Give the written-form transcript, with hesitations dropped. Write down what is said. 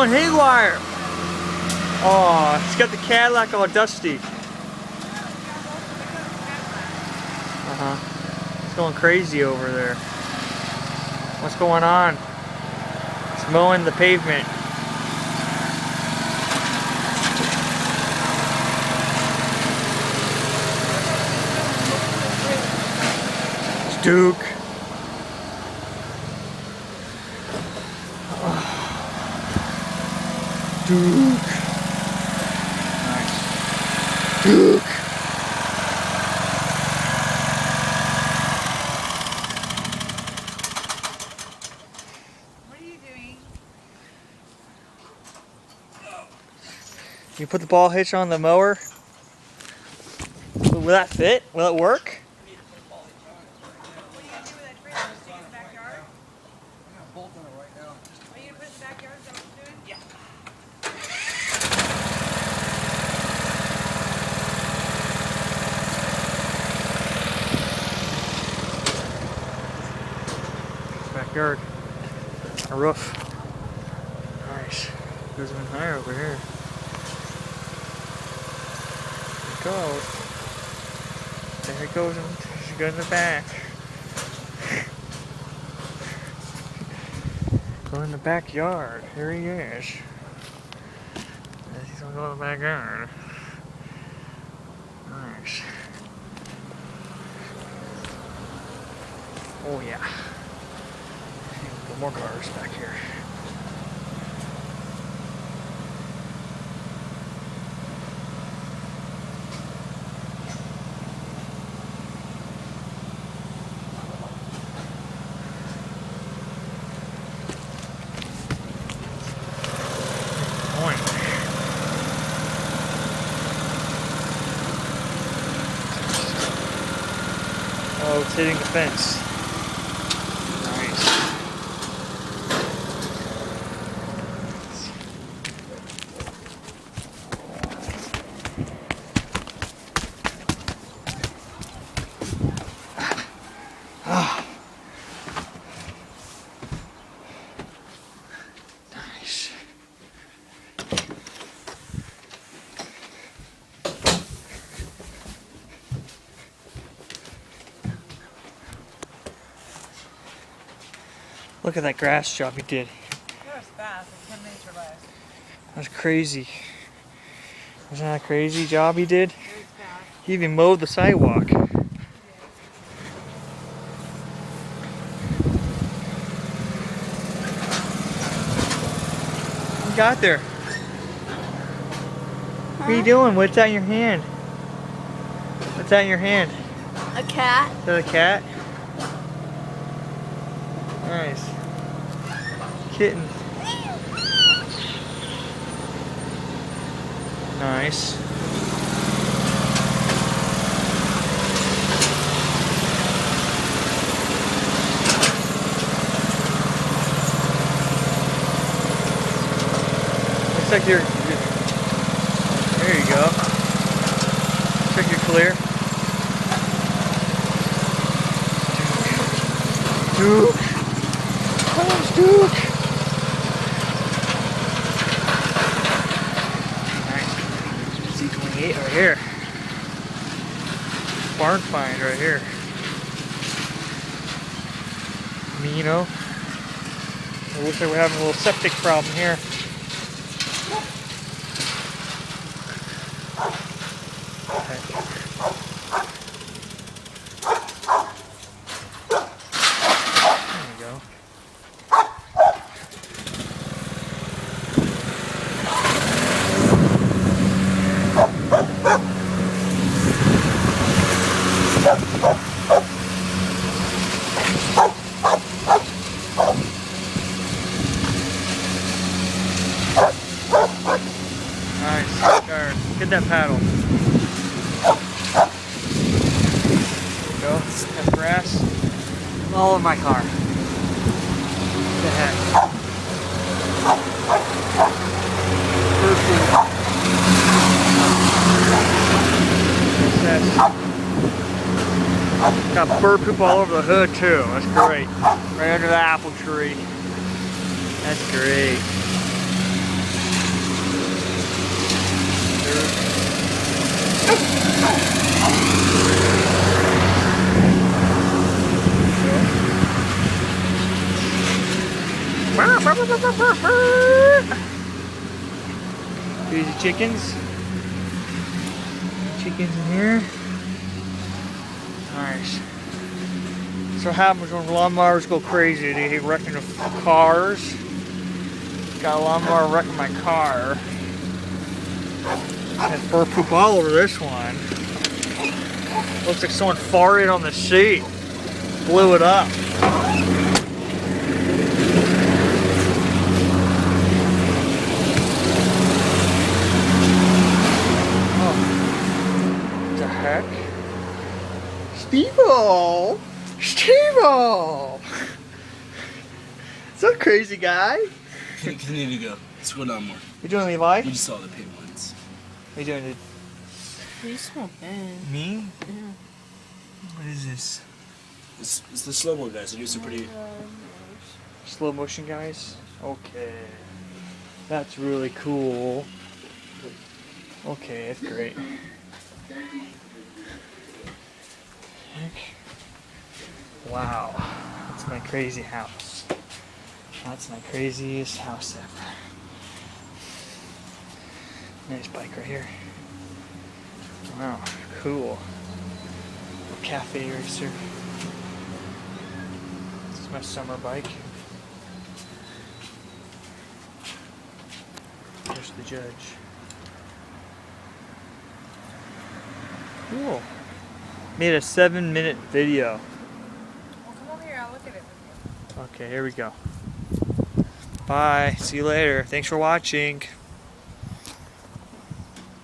going haywire. Oh, it's got the Cadillac all dusty. It's going crazy over there. What's going on? It's mowing the pavement. It's Duke. Duke. Nice. Duke. What are you doing? You put the ball hitch on the mower. Will that fit? Will it work? What are you going to do with that trailer? Just stick it in the backyard? I'm going to bolt on it right now. Are you going to put it in the backyard? Is that what you're doing? Yeah. Backyard. A roof. Nice. Goes even higher over here. There it goes. She goes in the back. Go in the backyard. Here he is. He's gonna go in the backyard. Nice. Oh yeah. Got more cars back here. Oh, it's hitting the fence. Nice. Nice. Look at that grass job he did. That was fast. Like 10 minutes or less. That's crazy. Wasn't that a crazy job he did? Very fast. He even mowed the sidewalk. You got there. What are you doing? What's that in your hand? What's that in your hand? A cat. Is that a cat? Nice. Kitten. Nice. Looks like you're there you go. Looks like you're clear. Duke. Comes Duke. Nice. C28 right here. Barn find right here. Mino. It looks like we're having a little septic problem here. Okay. There we go. Nice. There. Get that paddle. There we go. That's grass. All in my car. What the heck? Got bird poop all over the hood too. That's great. Right under the apple tree. That's great. Here's the chickens. Chickens in here. Nice. So what happens when lawnmowers go crazy? They hate wrecking the cars. Got a lawnmower wrecking my car. Has bird poop all over this one. Looks like someone farted on the seat. Blew it up. What the heck? Steve-O! Steve-O! Is that a crazy guy? Continue to go. Scroll down more. You doing Levi? We just saw the pink ones. What are you doing? You smell bad. Me? Yeah. What is this? It's the slow-mo guys. They do some pretty... Slow motion guys? Okay. That's really cool. Okay, that's great. Wow. That's my crazy house. That's my craziest house ever. Nice bike right here. Wow, cool. Cafe racer. This is my summer bike. There's the judge. Cool. Made a 7-minute video. Well, come over here. I'll look at it with you. Okay, here we go. Bye. See you later. Thanks for watching.